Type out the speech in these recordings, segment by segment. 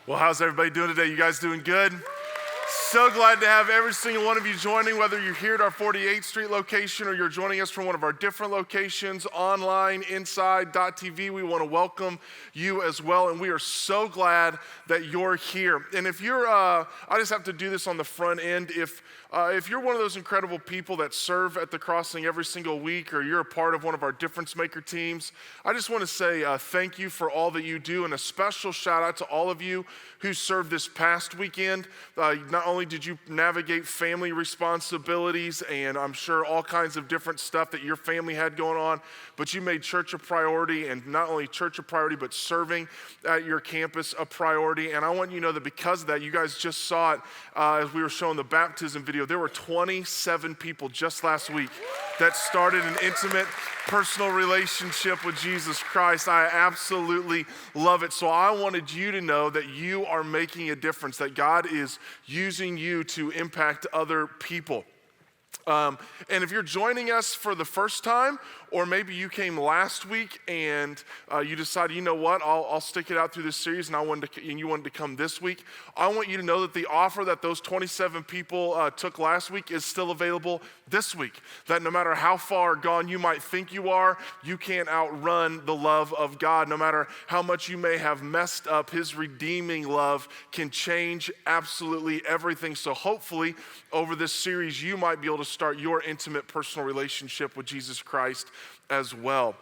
Well, how's everybody doing today? You guys doing good? So glad to have every single one of you joining, whether you're here at our 48th Street location or you're joining us from one of our different locations, online, inside.tv. We want to welcome you as well, and we are so glad that you're here. And if you're, I just have to do this on the front end. If you're one of those incredible people that serve at the Crossing every single week, or you're a part of one of our Difference Maker teams, I just want to say thank you for all that you do, and a special shout out to all of you who served this past weekend. Not only did you navigate family responsibilities and I'm sure all kinds of different stuff that your family had going on, but you made church a priority, and not only church a priority, but serving at your campus a priority. And I want you to know that because of that, you guys just saw it as we were showing the baptism video. There were 27 people just last week that started an intimate personal relationship with Jesus Christ. I absolutely love it. So I wanted you to know that you are making a difference, that God is using you to impact other people. And if you're joining us for the first time, or maybe you came last week and you decided, you know what, I'll stick it out through this series, and you wanted to come this week, I want you to know that the offer that those 27 people took last week is still available this week. That no matter how far gone you might think you are, you can't outrun the love of God. No matter how much you may have messed up, His redeeming love can change absolutely everything. So hopefully over this series, you might be able to start your intimate personal relationship with Jesus Christ as well.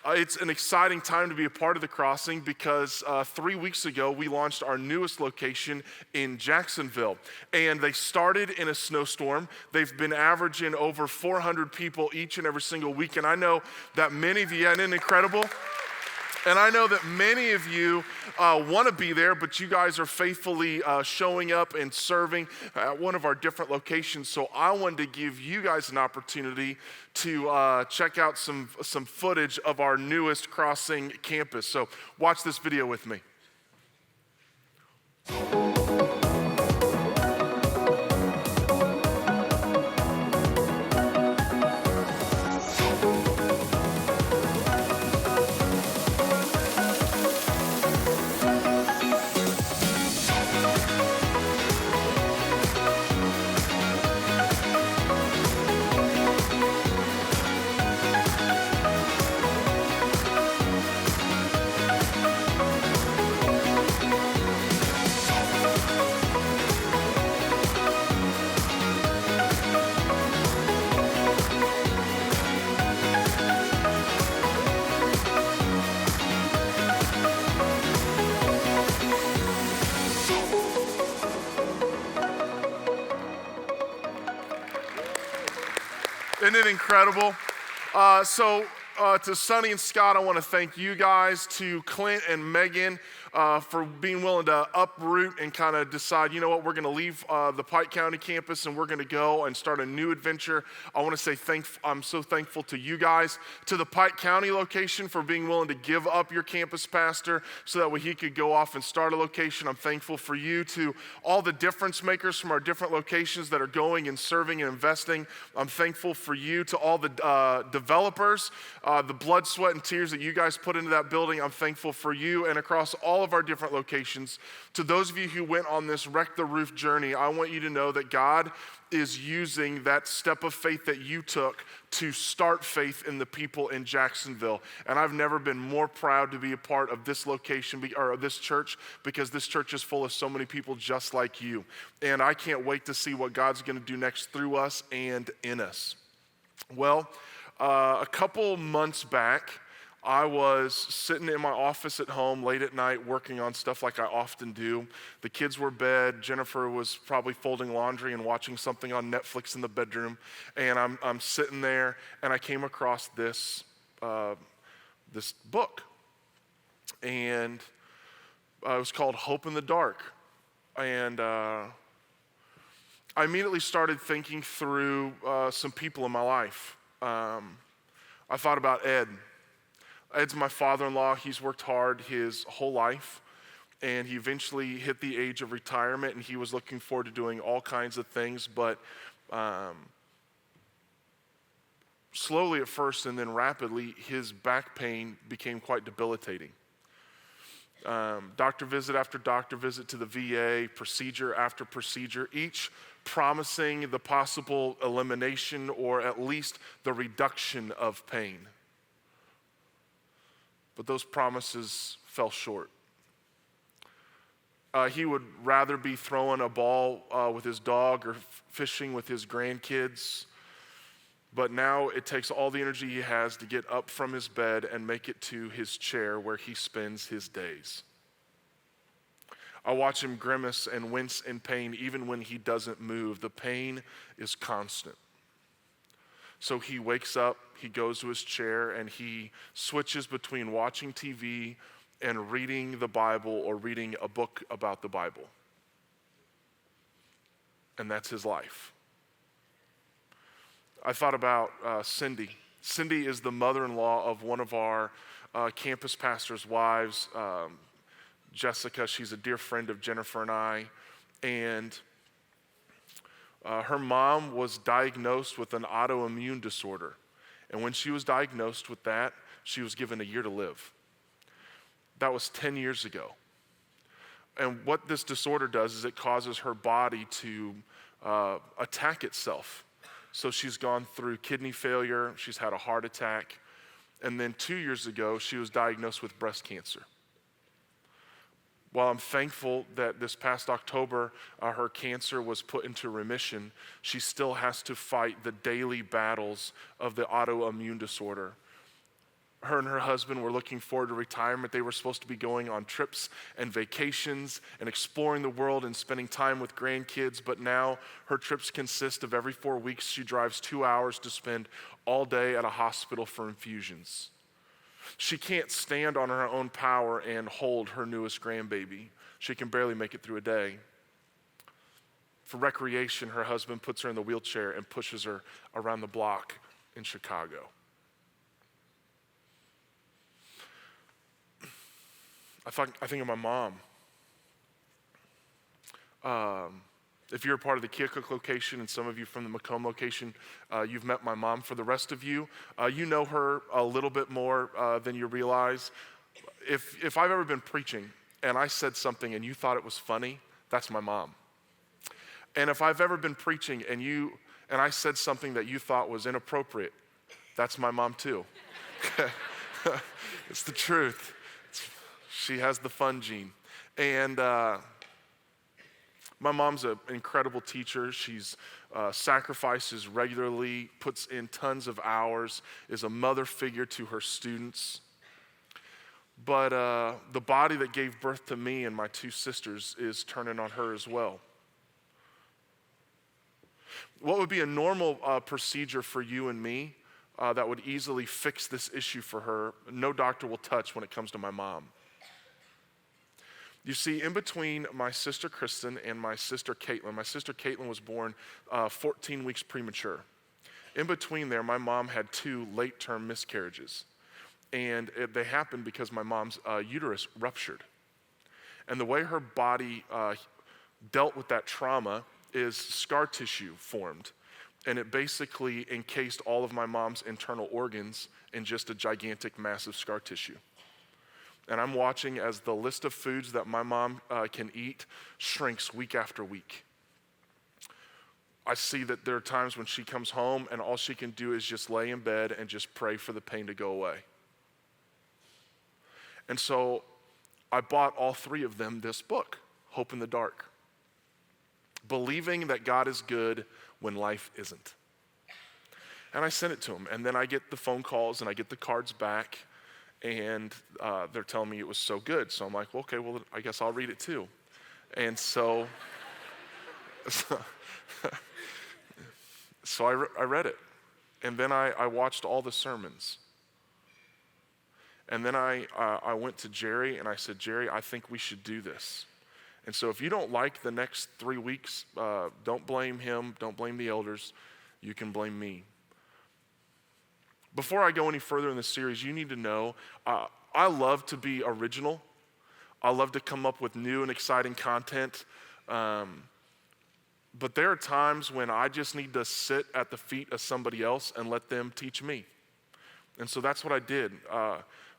It's an exciting time to be a part of the Crossing because 3 weeks ago we launched our newest location in Jacksonville, and they started in a snowstorm. They've been averaging over 400 people each and every single week, and I know that many of you, isn't it incredible? And I know that many of you want to be there, but you guys are faithfully showing up and serving at one of our different locations. So I wanted to give you guys an opportunity to check out some footage of our newest Crossing campus. So watch this video with me. Isn't it incredible? To Sonny and Scott, I want to thank you guys. To Clint and Megan for being willing to uproot and kind of decide, you know what, we're going to leave the Pike County campus and we're going to go and start a new adventure. I want to say I'm so thankful to you guys. To the Pike County location for being willing to give up your campus pastor so that way he could go off and start a location. I'm thankful for you. To all the difference makers from our different locations that are going and serving and investing, I'm thankful for you. To all the developers, the blood, sweat, and tears that you guys put into that building, I'm thankful for you. And across all of our different locations, to those of you who went on this Wreck the Roof journey, I want you to know that God is using that step of faith that you took to start faith in the people in Jacksonville. And I've never been more proud to be a part of this location or this church, because this church is full of so many people just like you. And I can't wait to see what God's going to do next through us and in us. Well, a couple months back, I was sitting in my office at home late at night working on stuff like I often do. The kids were in bed. Jennifer was probably folding laundry and watching something on Netflix in the bedroom. And I'm sitting there, and I came across this book. And it was called Hope in the Dark. And I immediately started thinking through some people in my life. I thought about Ed. Ed's my father-in-law. He's worked hard his whole life, and he eventually hit the age of retirement, and he was looking forward to doing all kinds of things, but slowly at first and then rapidly, his back pain became quite debilitating. Doctor visit after doctor visit to the VA, procedure after procedure, each promising the possible elimination or at least the reduction of pain. But those promises fell short. He would rather be throwing a ball with his dog or fishing with his grandkids. But now it takes all the energy he has to get up from his bed and make it to his chair where he spends his days. I watch him grimace and wince in pain even when he doesn't move. The pain is constant. So he wakes up, he goes to his chair, and he switches between watching TV and reading the Bible or reading a book about the Bible. And that's his life. I thought about Cindy. Cindy is the mother-in-law of one of our campus pastor's wives, Jessica. She's a dear friend of Jennifer and I. And her mom was diagnosed with an autoimmune disorder. And when she was diagnosed with that, she was given a year to live. That was 10 years ago. And what this disorder does is it causes her body to attack itself. So she's gone through kidney failure, she's had a heart attack, and then 2 years ago, she was diagnosed with breast cancer. While I'm thankful that this past October, her cancer was put into remission, she still has to fight the daily battles of the autoimmune disorder. Her and her husband were looking forward to retirement. They were supposed to be going on trips and vacations and exploring the world and spending time with grandkids, but now her trips consist of every 4 weeks she drives 2 hours to spend all day at a hospital for infusions. She can't stand on her own power and hold her newest grandbaby. She can barely make it through a day. For recreation, her husband puts her in the wheelchair and pushes her around the block in Chicago. I think of my mom. If you're a part of the Keokuk location and some of you from the Macomb location, you've met my mom. For the rest of you, you know her a little bit more than you realize. If I've ever been preaching and I said something and you thought it was funny, that's my mom. And if I've ever been preaching and I said something that you thought was inappropriate, that's my mom too. It's the truth. She has the fun gene. And my mom's an incredible teacher. She's sacrifices regularly, puts in tons of hours, is a mother figure to her students. But the body that gave birth to me and my two sisters is turning on her as well. What would be a normal procedure for you and me that would easily fix this issue for her, no doctor will touch when it comes to my mom. You see, in between my sister Kristen and my sister Caitlin was born 14 weeks premature. In between there, my mom had 2 late-term miscarriages. And they happened because my mom's uterus ruptured. And the way her body dealt with that trauma is scar tissue formed. And it basically encased all of my mom's internal organs in just a gigantic, massive scar tissue. And I'm watching as the list of foods that my mom can eat shrinks week after week. I see that there are times when she comes home and all she can do is just lay in bed and just pray for the pain to go away. And so I bought all 3 of them this book, Hope in the Dark. Believing that God is good when life isn't. And I sent it to them. And then I get the phone calls and I get the cards back. And they're telling me it was so good. So I'm like, well, okay, well, I guess I'll read it too. And so I read it. And then I watched all the sermons. And then I went to Jerry and I said, Jerry, I think we should do this. And so if you don't like the next 3 weeks, don't blame him, don't blame the elders. You can blame me. Before I go any further in this series, you need to know, I love to be original. I love to come up with new and exciting content. But there are times when I just need to sit at the feet of somebody else and let them teach me. And so that's what I did.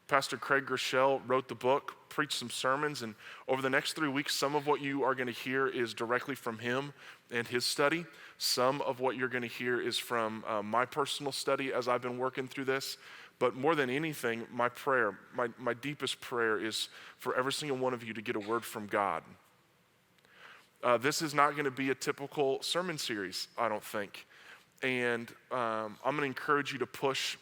Pastor Craig Groeschel wrote the book, preached some sermons, and over the next 3 weeks, some of what you are going to hear is directly from him and his study. Some of what you're going to hear is from my personal study as I've been working through this. But more than anything, my prayer, my deepest prayer is for every single one of you to get a word from God. This is not going to be a typical sermon series, I don't think. And I'm going to encourage you to push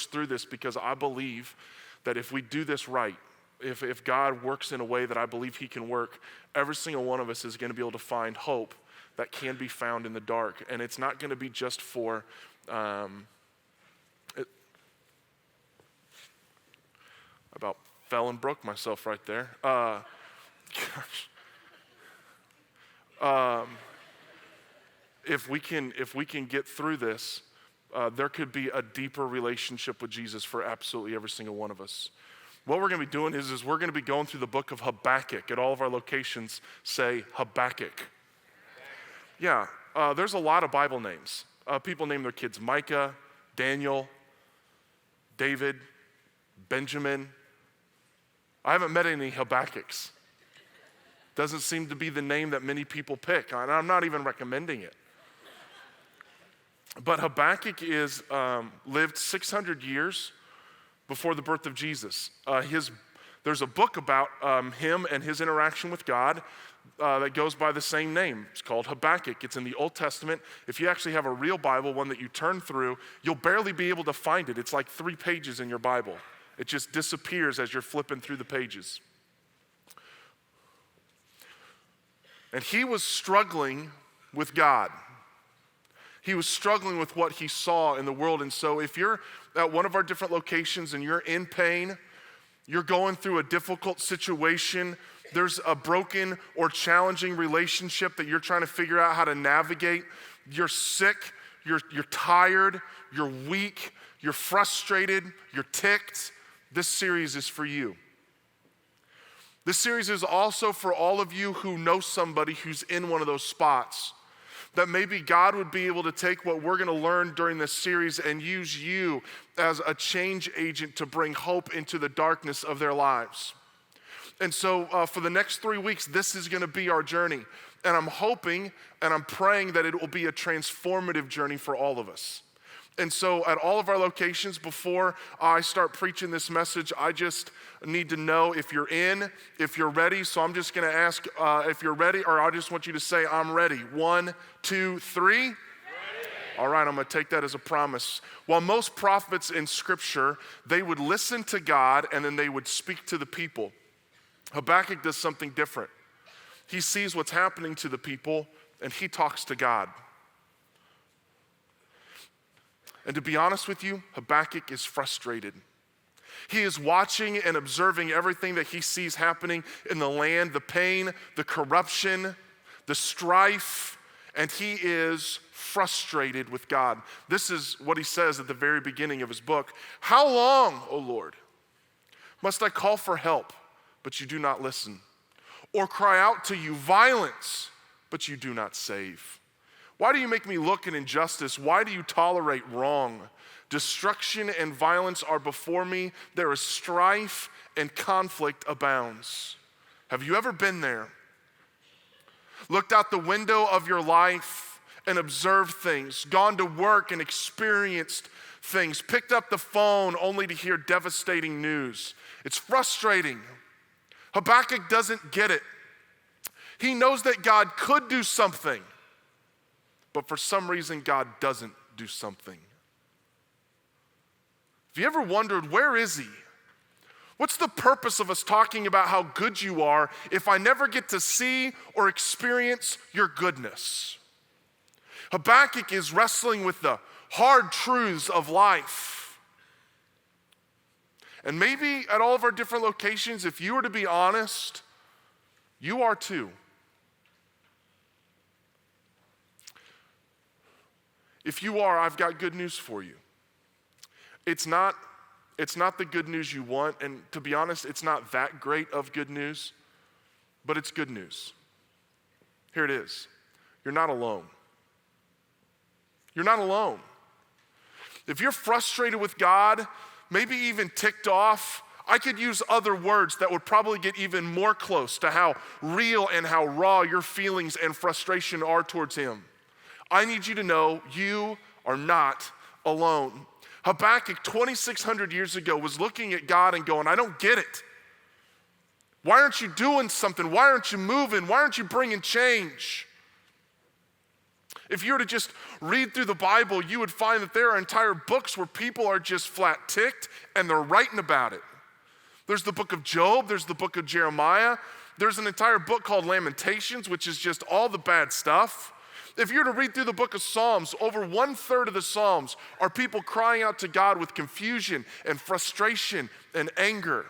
through this, because I believe that if we do this right, if God works in a way that I believe he can work, every single one of us is going to be able to find hope that can be found in the dark. And it's not going to be just for, about fell and broke myself right there. If we can get through this, there could be a deeper relationship with Jesus for absolutely every single one of us. What we're going to be doing is we're going to be going through the book of Habakkuk. At all of our locations, say Habakkuk. Yeah, there's a lot of Bible names. People name their kids Micah, Daniel, David, Benjamin. I haven't met any Habakkuk's. Doesn't seem to be the name that many people pick, and I'm not even recommending it. But Habakkuk lived 600 years before the birth of Jesus. There's a book about him and his interaction with God that goes by the same name. It's called Habakkuk. It's in the Old Testament. If you actually have a real Bible, one that you turn through, you'll barely be able to find it. It's like 3 pages in your Bible. It just disappears as you're flipping through the pages. And he was struggling with God. He was struggling with what he saw in the world. And so if you're at one of our different locations and you're in pain, you're going through a difficult situation, there's a broken or challenging relationship that you're trying to figure out how to navigate, you're sick, you're tired, you're weak, you're frustrated, you're ticked, this series is for you. This series is also for all of you who know somebody who's in one of those spots. That maybe God would be able to take what we're going to learn during this series and use you as a change agent to bring hope into the darkness of their lives. And so for the next 3 weeks, this is going to be our journey. And I'm hoping and I'm praying that it will be a transformative journey for all of us. And so at all of our locations, before I start preaching this message, I just need to know if you're in, if you're ready. So I'm just going to ask if you're ready, or I just want you to say, I'm ready. 1, 2, 3. Ready. All right, I'm going to take that as a promise. While most prophets in Scripture, they would listen to God and then they would speak to the people. Habakkuk does something different. He sees what's happening to the people and he talks to God. And to be honest with you, Habakkuk is frustrated. He is watching and observing everything that he sees happening in the land, the pain, the corruption, the strife, and he is frustrated with God. This is what he says at the very beginning of his book. How long, O Lord, must I call for help, but you do not listen? Or cry out to you violence, but you do not save? Why do you make me look at injustice? Why do you tolerate wrong? Destruction and violence are before me. There is strife and conflict abounds. Have you ever been there? Looked out the window of your life and observed things, gone to work and experienced things, picked up the phone only to hear devastating news. It's frustrating. Habakkuk doesn't get it. He knows that God could do something, but for some reason, God doesn't do something. Have you ever wondered, where is he? What's the purpose of us talking about how good you are if I never get to see or experience your goodness? Habakkuk is wrestling with the hard truths of life. And maybe at all of our different locations, if you were to be honest, you are too. If you are, I've got good news for you. It's not the good news you want, and to be honest, it's not that great of good news, but it's good news. Here it is. You're not alone. You're not alone. If you're frustrated with God, maybe even ticked off. I could use other words that would probably get even more close to how real and how raw your feelings and frustration are towards him. I need you to know you are not alone. Habakkuk 2,600 years ago was looking at God and going, I don't get it. Why aren't you doing something? Why aren't you moving? Why aren't you bringing change? If you were to just read through the Bible, you would find that there are entire books where people are just flat ticked and they're writing about it. There's the book of Job, there's the book of Jeremiah, there's an entire book called Lamentations, which is just all the bad stuff. If you were to read through the book of Psalms, over 1/3 of the Psalms are people crying out to God with confusion and frustration and anger.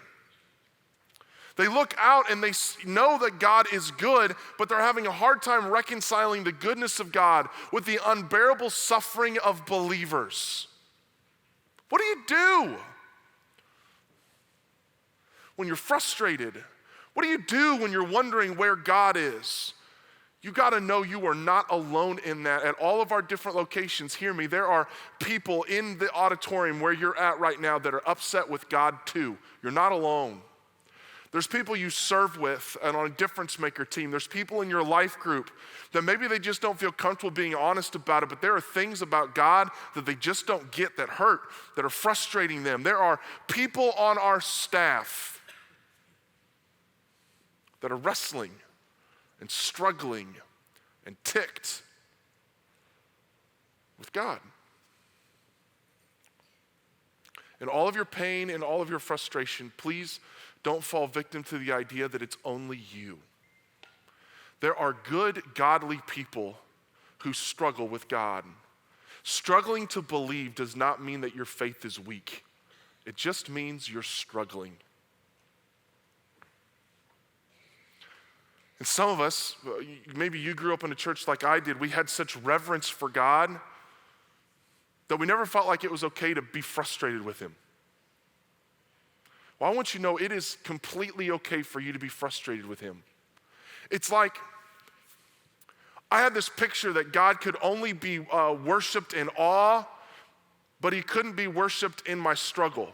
They look out and they know that God is good, but they're having a hard time reconciling the goodness of God with the unbearable suffering of believers. What do you do when you're frustrated? What do you do when you're wondering where God is? You got to know you are not alone in that. At all of our different locations, hear me, there are people in the auditorium where you're at right now that are upset with God too. You're not alone. There's people you serve with and on a difference maker team. There's people in your life group that maybe they just don't feel comfortable being honest about it, but there are things about God that they just don't get that hurt, that are frustrating them. There are people on our staff that are wrestling and struggling and ticked with God. In all of your pain and all of your frustration, please don't fall victim to the idea that it's only you. There are good, godly people who struggle with God. Struggling to believe does not mean that your faith is weak. It just means you're struggling. And some of us, maybe you grew up in a church like I did, we had such reverence for God that we never felt like it was okay to be frustrated with him. Well, I want you to know it is completely okay for you to be frustrated with him. It's like, I had this picture that God could only be worshiped in awe, but he couldn't be worshiped in my struggle.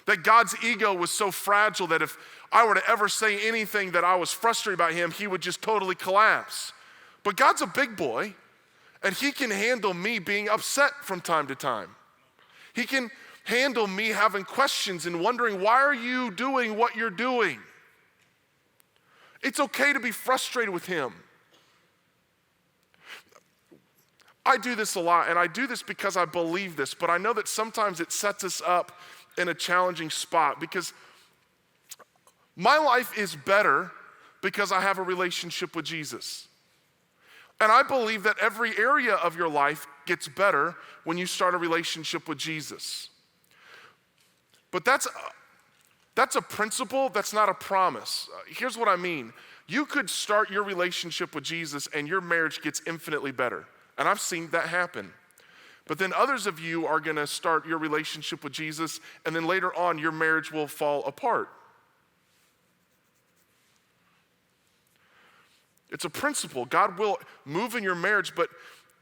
That God's ego was so fragile that if I were to ever say anything that I was frustrated about him, he would just totally collapse. But God's a big boy, and he can handle me being upset from time to time. He can handle me having questions and wondering, why are you doing what you're doing? It's okay to be frustrated with him. I do this a lot, and I do this because I believe this, but I know that sometimes it sets us up in a challenging spot because my life is better because I have a relationship with Jesus. And I believe that every area of your life gets better when you start a relationship with Jesus. But that's a principle, that's not a promise. Here's what I mean. You could start your relationship with Jesus and your marriage gets infinitely better. And I've seen that happen. But then others of you are gonna start your relationship with Jesus and then later on your marriage will fall apart. It's a principle. God will move in your marriage, but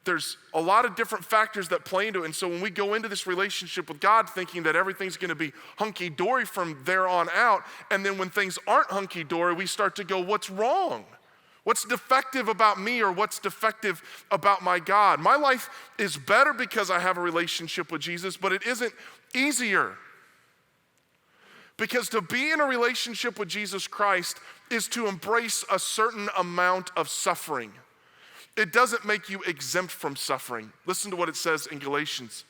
there's a lot of different factors that play into it. And so when we go into this relationship with God thinking that everything's gonna be hunky-dory from there on out, and then when things aren't hunky-dory, we start to go, what's wrong? What's defective about me or what's defective about my God? My life is better because I have a relationship with Jesus, but it isn't easier. Because to be in a relationship with Jesus Christ is to embrace a certain amount of suffering. It doesn't make you exempt from suffering. Listen to what it says in Galatians.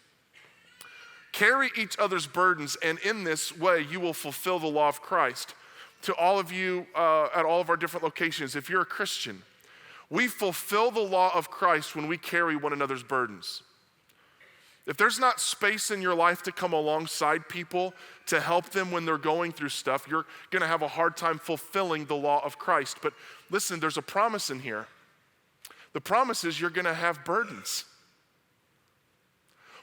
Carry each other's burdens, and in this way you will fulfill the law of Christ. To all of you at all of our different locations, if you're a Christian, we fulfill the law of Christ when we carry one another's burdens. If there's not space in your life to come alongside people to help them when they're going through stuff, you're gonna have a hard time fulfilling the law of Christ. But listen, there's a promise in here. The promise is you're gonna have burdens.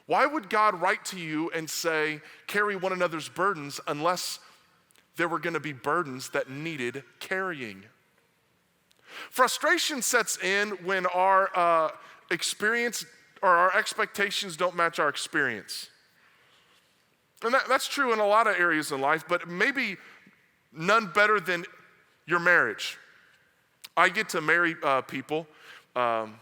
Why would God write to you and say, carry one another's burdens unless there were gonna be burdens that needed carrying? Frustration sets in when our experience or our expectations don't match our experience. And that's true in a lot of areas in life, but maybe none better than your marriage. I get to marry people, and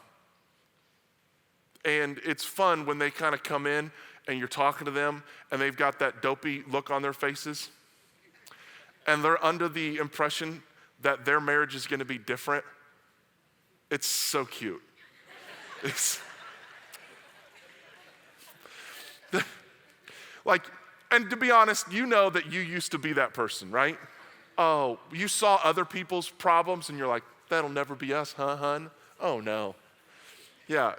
it's fun when they kind of come in and you're talking to them and they've got that dopey look on their faces and they're under the impression that their marriage is going to be different. It's so cute. It's like, and to be honest, you know that you used to be that person, right? Oh, you saw other people's problems and you're like, that'll never be us, huh, hun? Oh, no. Yeah.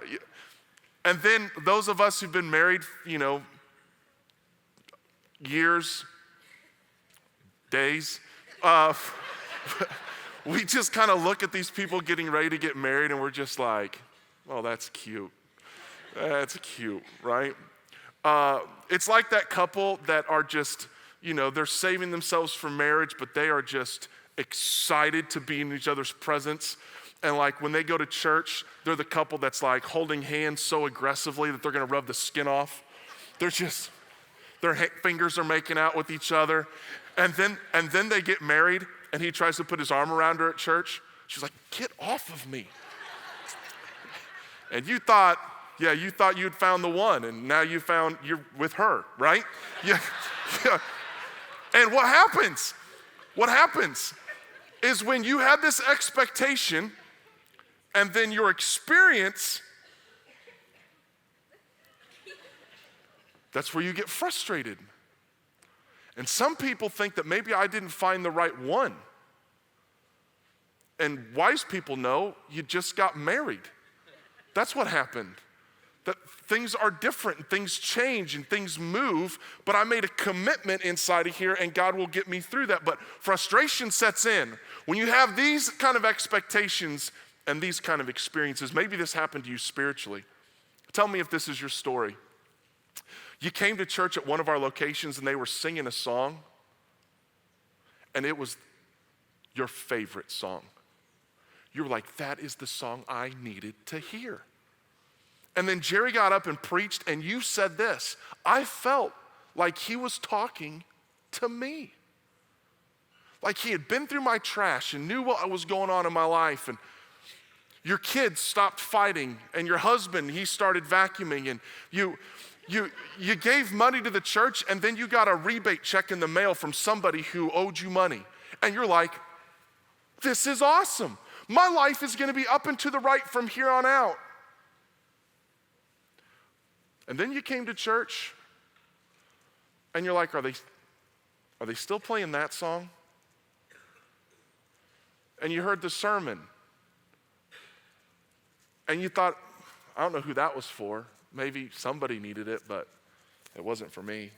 And then those of us who've been married, years, days, we just kind of look at these people getting ready to get married and we're just like, oh, that's cute. That's cute, right? It's like that couple that are just, they're saving themselves for marriage, but they are just excited to be in each other's presence. And like when they go to church, they're the couple that's like holding hands so aggressively that they're gonna rub the skin off. Their fingers are making out with each other. And then they get married and he tries to put his arm around her at church. She's like, get off of me. And you thought you'd found the one, and now you're with her, right? Yeah. And what happens? What happens is when you have this expectation and then your experience, that's where you get frustrated. And some people think that maybe I didn't find the right one. And wise people know you just got married. That's what happened. That things are different and things change and things move, but I made a commitment inside of here and God will get me through that. But frustration sets in. When you have these kind of expectations and these kind of experiences, maybe this happened to you spiritually. Tell me if this is your story. You came to church at one of our locations and they were singing a song and it was your favorite song. You were like, that is the song I needed to hear. And then Jerry got up and preached and you said this, I felt like he was talking to me. Like he had been through my trash and knew what was going on in my life. And your kids stopped fighting and your husband, he started vacuuming, and you gave money to the church and then you got a rebate check in the mail from somebody who owed you money. And you're like, this is awesome. My life is going to be up and to the right from here on out. And then you came to church and you're like, are they still playing that song? And you heard the sermon and you thought, I don't know who that was for. Maybe somebody needed it, but it wasn't for me.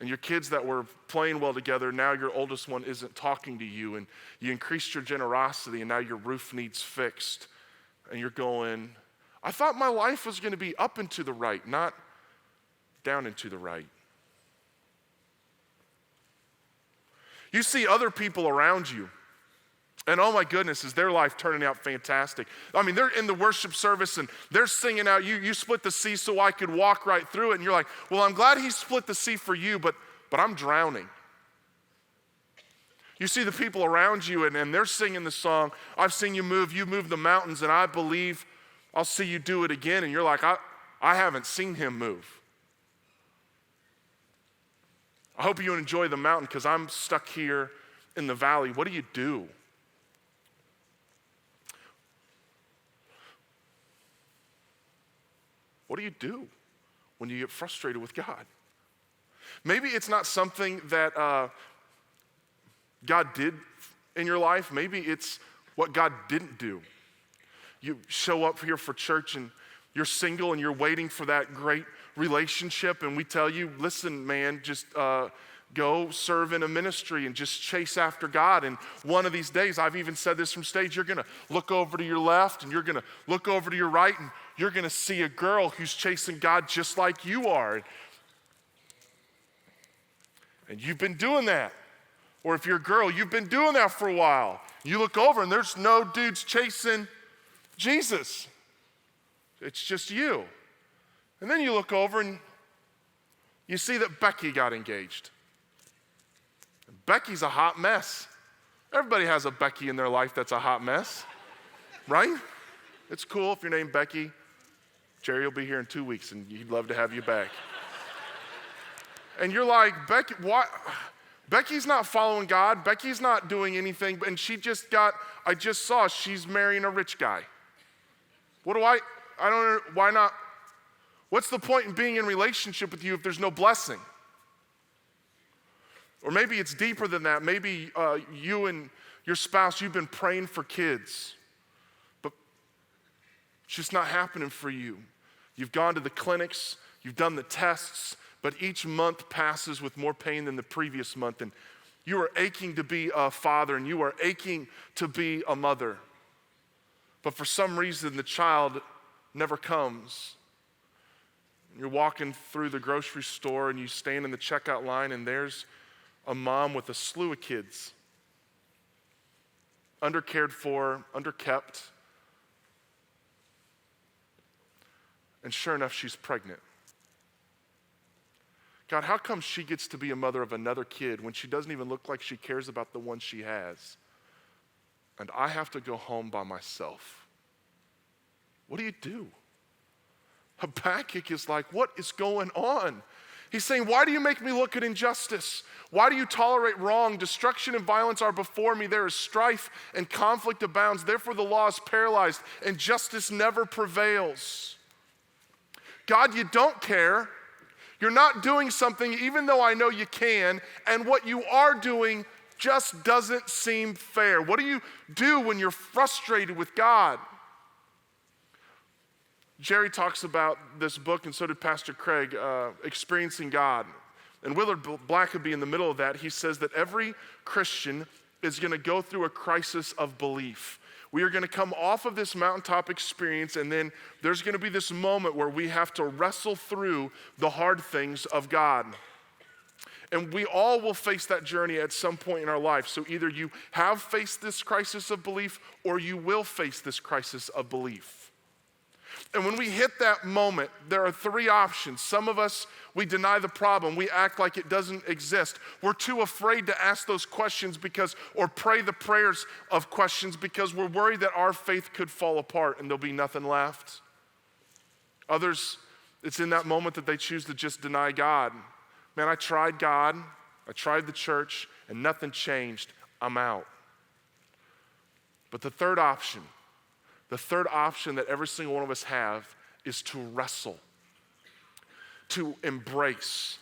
And your kids that were playing well together, now your oldest one isn't talking to you, and you increased your generosity and now your roof needs fixed. And you're going, I thought my life was going to be up and to the right, not down and to the right. You see other people around you, and oh my goodness, is their life turning out fantastic. I mean, they're in the worship service and they're singing out, you split the sea so I could walk right through it. And you're like, well, I'm glad he split the sea for you, but I'm drowning. You see the people around you and they're singing the song, I've seen you move the mountains, and I believe I'll see you do it again. And you're like, I haven't seen him move. I hope you enjoy the mountain because I'm stuck here in the valley. What do you do? What do you do when you get frustrated with God? Maybe it's not something that God did in your life. Maybe it's what God didn't do. You show up here for church and you're single and you're waiting for that great relationship, and we tell you, listen, man, just go serve in a ministry and just chase after God. And one of these days, I've even said this from stage, you're gonna look over to your left and you're gonna look over to your right and you're gonna see a girl who's chasing God just like you are. And you've been doing that. Or if you're a girl, you've been doing that for a while. You look over and there's no dudes chasing Jesus. It's just you. And then you look over and you see that Becky got engaged. Becky's a hot mess. Everybody has a Becky in their life that's a hot mess, right? It's cool if you're named Becky. Jerry will be here in 2 weeks and he'd love to have you back. And you're like, Becky, what? Becky's not following God. Becky's not doing anything. And I just saw she's marrying a rich guy. I don't know, why not? What's the point in being in relationship with you if there's no blessing? Or maybe it's deeper than that. Maybe you and your spouse, you've been praying for kids, but it's just not happening for you. You've gone to the clinics, you've done the tests, but each month passes with more pain than the previous month, and you are aching to be a father, and you are aching to be a mother. But for some reason, the child never comes. You're walking through the grocery store, and you stand in the checkout line, and there's a mom with a slew of kids, undercared for, underkept, and sure enough, she's pregnant. God, how come she gets to be a mother of another kid when she doesn't even look like she cares about the one she has? And I have to go home by myself. What do? Habakkuk is like, what is going on? He's saying, why do you make me look at injustice? Why do you tolerate wrong? Destruction and violence are before me. There is strife and conflict abounds. Therefore the law is paralyzed and justice never prevails. God, you don't care. You're not doing something even though I know you can, and what you are doing just doesn't seem fair. What do you do when you're frustrated with God? Jerry talks about this book, and so did Pastor Craig, Experiencing God. And Willard Blackaby, in the middle of that, he says that every Christian is going to go through a crisis of belief. We are going to come off of this mountaintop experience, and then there's going to be this moment where we have to wrestle through the hard things of God. And we all will face that journey at some point in our life. So either you have faced this crisis of belief, or you will face this crisis of belief. And when we hit that moment, there are three options. Some of us, we deny the problem. We act like it doesn't exist. We're too afraid to ask those questions or pray the prayers of questions because we're worried that our faith could fall apart and there'll be nothing left. Others, it's in that moment that they choose to just deny God. Man, I tried God, I tried the church, and nothing changed. I'm out. But the third option that every single one of us have is to wrestle, to embrace,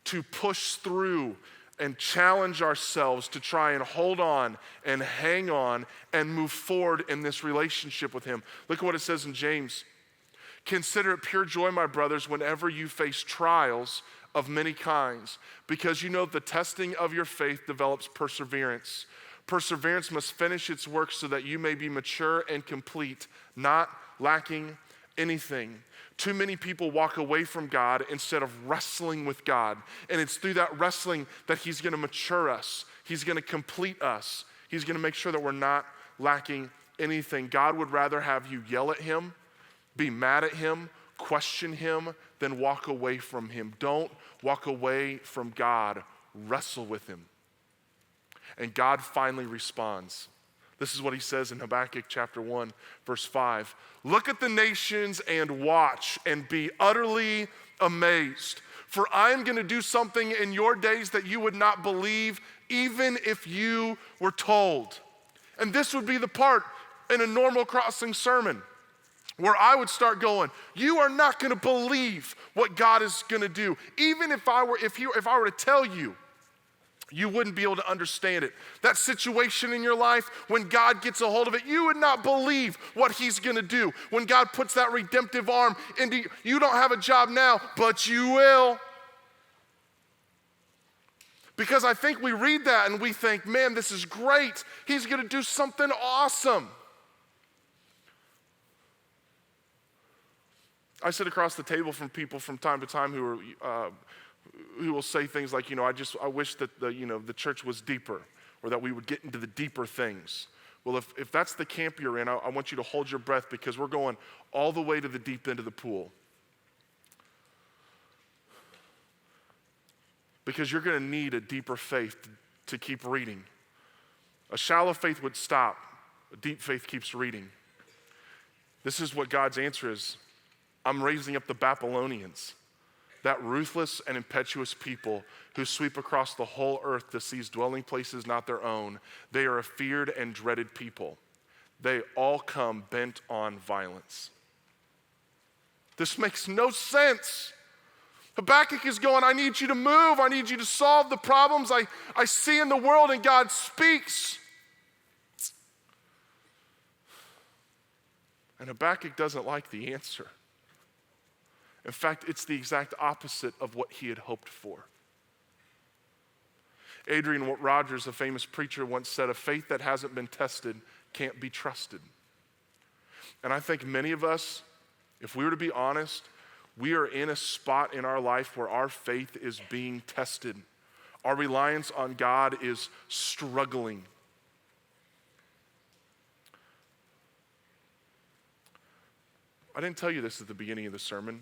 to push through and challenge ourselves to try and hold on and hang on and move forward in this relationship with Him. Look at what it says in James. Consider it pure joy, my brothers, whenever you face trials of many kinds, because you know the testing of your faith develops perseverance. Perseverance must finish its work so that you may be mature and complete, not lacking anything. Too many people walk away from God instead of wrestling with God. And it's through that wrestling that He's going to mature us. He's going to complete us. He's going to make sure that we're not lacking anything. God would rather have you yell at Him, be mad at Him, question Him, than walk away from Him. Don't walk away from God. Wrestle with Him. And God finally responds. This is what He says in Habakkuk chapter 1, verse 5. Look at the nations and watch and be utterly amazed. For I am going to do something in your days that you would not believe, even if you were told. And this would be the part in a normal crossing sermon where I would start going, you are not going to believe what God is going to do. Even if I were to tell you, you wouldn't be able to understand it. That situation in your life, when God gets a hold of it, you would not believe what He's gonna do. When God puts that redemptive arm into you, don't have a job now, but you will. Because I think we read that and we think, man, this is great. He's gonna do something awesome. I sit across the table from people from time to time who will say things like, I wish that the church was deeper, or that we would get into the deeper things. Well, if that's the camp you're in, I want you to hold your breath, because we're going all the way to the deep end of the pool. because you're going to need a deeper faith to keep reading. A shallow faith would stop. A deep faith keeps reading. This is what God's answer is. I'm raising up the Babylonians, that ruthless and impetuous people who sweep across the whole earth to seize dwelling places not their own. They are a feared and dreaded people. They all come bent on violence. This makes no sense. Habakkuk is going, I need you to move. I need you to solve the problems I see in the world, and God speaks. And Habakkuk doesn't like the answer. In fact, it's the exact opposite of what he had hoped for. Adrian Rogers, a famous preacher, once said, a faith that hasn't been tested can't be trusted. And I think many of us, if we were to be honest, we are in a spot in our life where our faith is being tested. Our reliance on God is struggling. I didn't tell you this at the beginning of the sermon,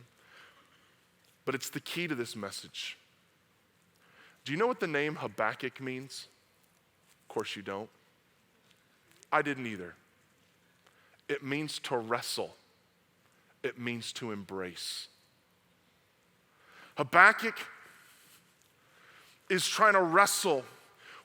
but it's the key to this message. Do you know what the name Habakkuk means? Of course you don't. I didn't either. It means to wrestle. It means to embrace. Habakkuk is trying to wrestle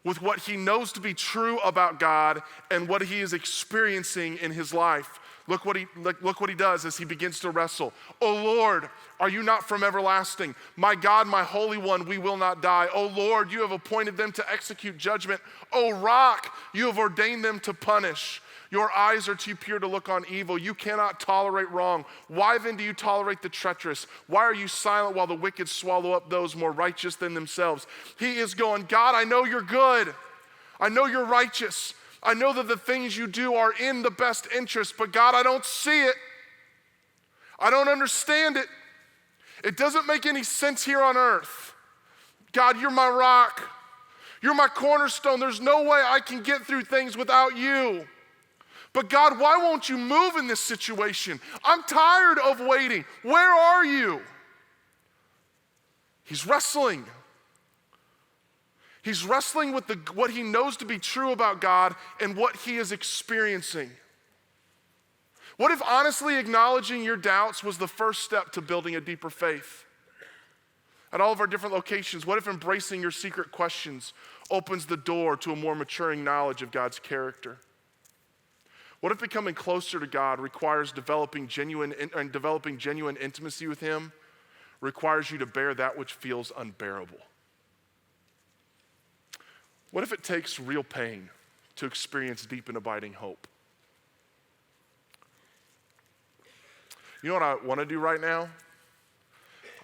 with what he knows to be true about God and what he is experiencing in his life. Look what he does as he begins to wrestle. O Lord, are you not from everlasting? My God, my Holy One, we will not die. O Lord, you have appointed them to execute judgment. O Rock, you have ordained them to punish. Your eyes are too pure to look on evil. You cannot tolerate wrong. Why then do you tolerate the treacherous? Why are you silent while the wicked swallow up those more righteous than themselves? He is going, God, I know you're good. I know you're righteous. I know that the things you do are in the best interest, but God, I don't see it. I don't understand it. It doesn't make any sense here on earth. God, you're my rock. You're my cornerstone. There's no way I can get through things without you. But God, why won't you move in this situation? I'm tired of waiting. Where are you? He's wrestling. He's wrestling with what he knows to be true about God and what he is experiencing. What if honestly acknowledging your doubts was the first step to building a deeper faith? At all of our different locations, what if embracing your secret questions opens the door to a more maturing knowledge of God's character? What if becoming closer to God requires developing genuine intimacy with him, requires you to bear that which feels unbearable? What if it takes real pain to experience deep and abiding hope? You know what I want to do right now?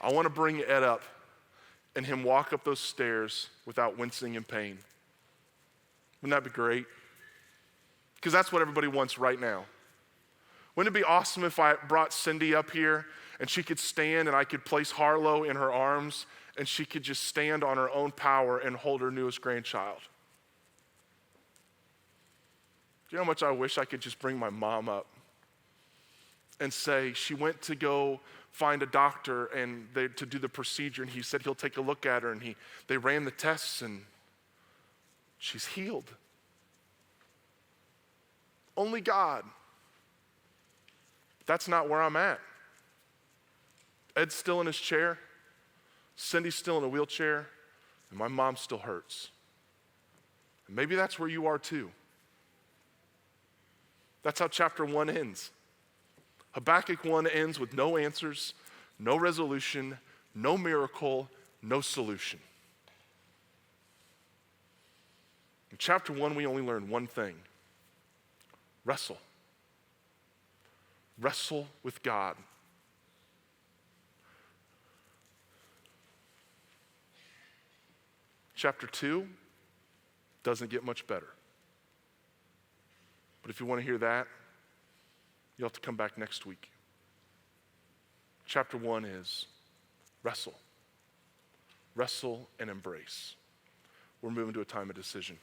I want to bring Ed up and him walk up those stairs without wincing in pain. Wouldn't that be great? Because that's what everybody wants right now. Wouldn't it be awesome if I brought Cindy up here and she could stand and I could place Harlow in her arms and she could just stand on her own power and hold her newest grandchild? Do you know how much I wish I could just bring my mom up and say she went to go find a doctor and to do the procedure, and he said he'll take a look at her, and they ran the tests and she's healed. Only God. That's not where I'm at. Ed's still in his chair. Cindy's still in a wheelchair. And my mom still hurts. And maybe that's where you are too. That's how chapter 1 ends. Habakkuk 1 ends with no answers, no resolution, no miracle, no solution. In chapter 1, we only learn one thing. Wrestle. Wrestle with God. Chapter 2 doesn't get much better. But if you want to hear that, you'll have to come back next week. Chapter 1 is wrestle. Wrestle and embrace. We're moving to a time of decision.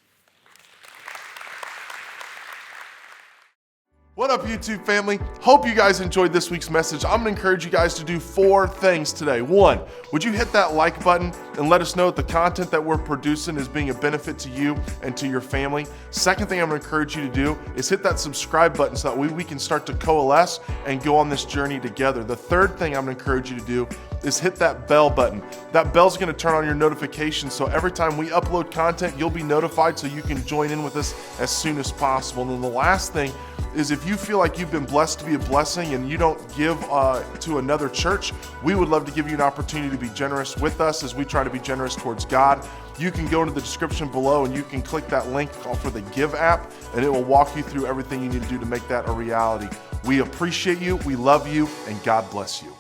What up, YouTube family? Hope you guys enjoyed this week's message. I'm gonna encourage you guys to do 4 things today. 1, would you hit that like button and let us know that the content that we're producing is being a benefit to you and to your family? Second thing I'm gonna encourage you to do is hit that subscribe button so that we can start to coalesce and go on this journey together. The third thing I'm gonna encourage you to do is hit that bell button. That bell's gonna turn on your notifications, so every time we upload content, you'll be notified so you can join in with us as soon as possible. And then the last thing is, if you feel like you've been blessed to be a blessing and you don't give to another church, we would love to give you an opportunity to be generous with us as we try to be generous towards God. You can go into the description below and you can click that link for the Give app, and it will walk you through everything you need to do to make that a reality. We appreciate you, we love you, and God bless you.